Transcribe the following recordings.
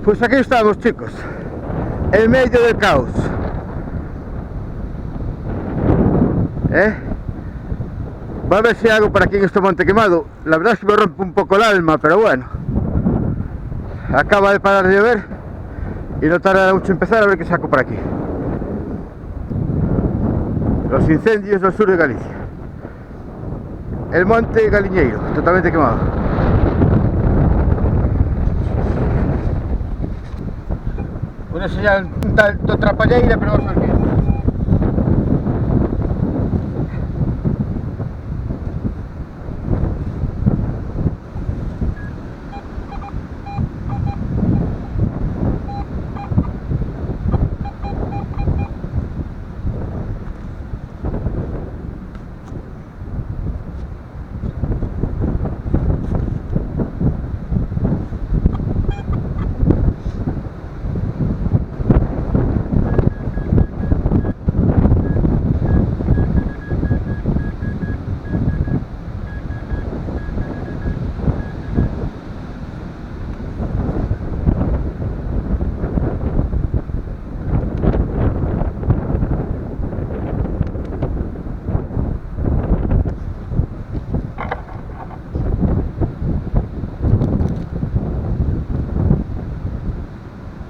Pues aquí estamos, chicos, en medio del caos. Va a ver si hago por aquí en este monte quemado. La verdad es que me rompe un poco el alma, pero bueno. Acaba de parar de llover y no tardará mucho en empezar, a ver qué saco por aquí. Los incendios del sur de Galicia. El monte Galiñeiro, totalmente quemado. Una señal un tanto trapalleira, pero vamos a ver qué.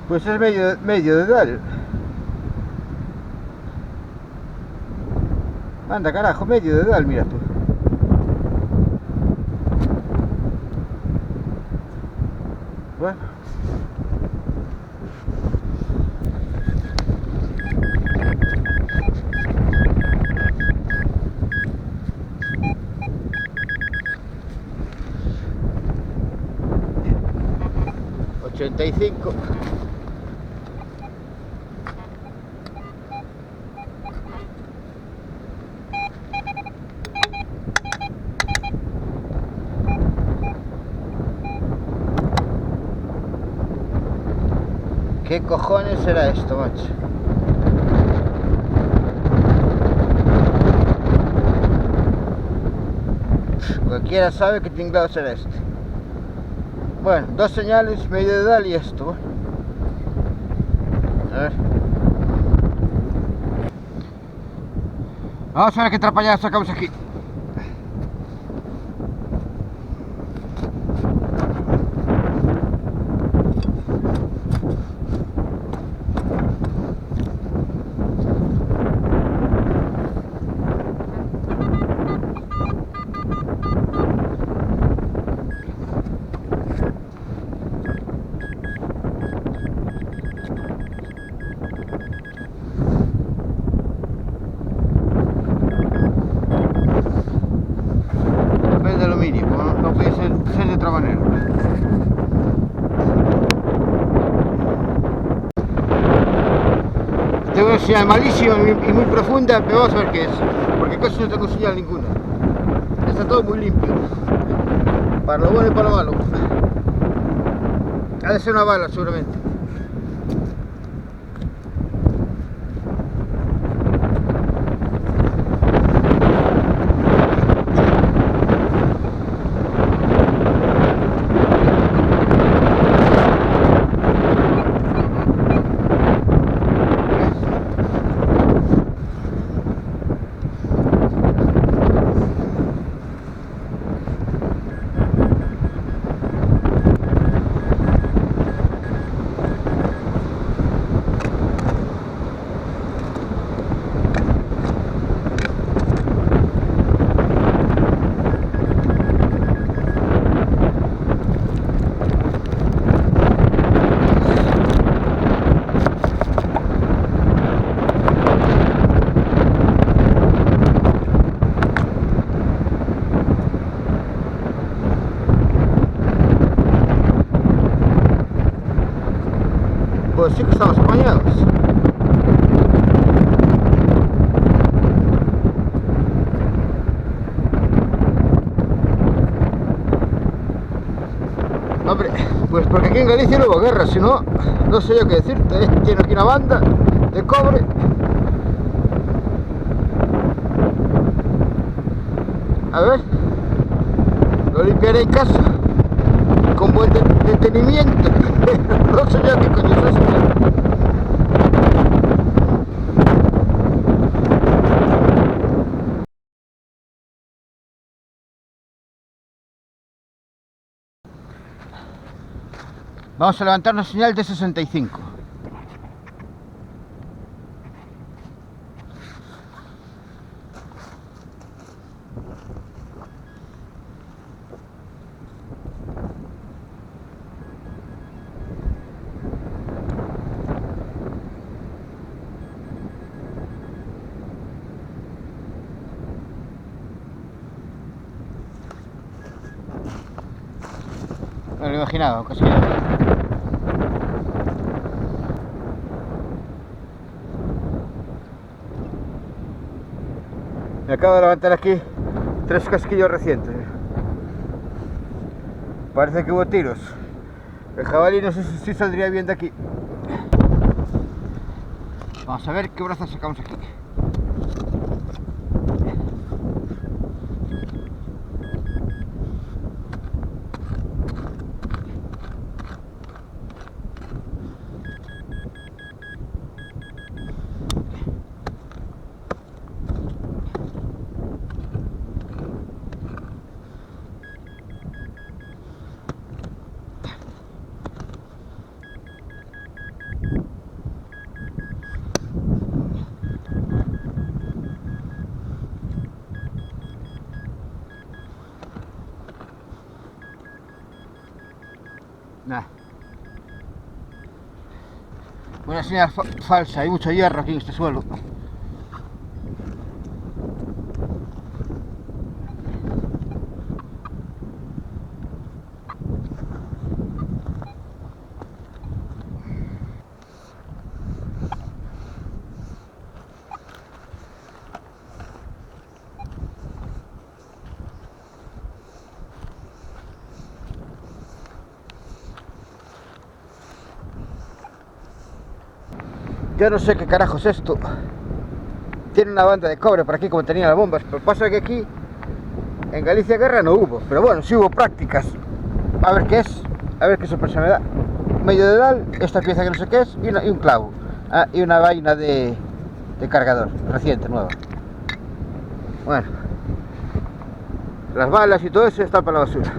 Pues es medio de Dal. Anda, carajo, medio de Dal, mira tú. Bueno. $85. ¿Qué cojones será esto, macho? Cualquiera sabe qué tinglado será esto. Bueno, dos señales, medio de Dal y esto. Bueno. A ver. Vamos a ver qué trapallada sacamos aquí. No puede ser de otra manera. Tengo una señal malísima y muy profunda, pero vamos a ver qué es, porque casi no tengo señal ninguna. Está todo muy limpio, para lo bueno y para lo malo. Ha de ser una bala seguramente. Pues sí que estamos apañados. Hombre, pues porque aquí en Galicia no hubo guerra, si no, no sé yo qué decirte, ¿eh? Tiene aquí una banda de cobre. A ver, lo limpiaré en casa. con buen detenimiento. No sé yo qué coño es eso. Vamos a levantar una señal de 65. Me lo imaginaba, casi nada. Me acabo de levantar aquí 3 casquillos recientes. Parece que hubo tiros. El jabalí no sé si saldría bien de aquí. Vamos a ver qué brazos sacamos aquí. Nah. Una señal falsa, hay mucho hierro aquí en este suelo. Yo no sé qué carajo es esto. Tiene una banda de cobre por aquí como tenía las bombas, pero pasa que aquí en Galicia guerra no hubo, pero bueno, sí hubo prácticas. A ver qué es, a ver qué sorpresa me da. Medio de dedal, esta pieza que no sé qué es y un clavo. Ah, y una vaina de cargador, reciente, nueva. Bueno, las balas y todo eso están para la basura.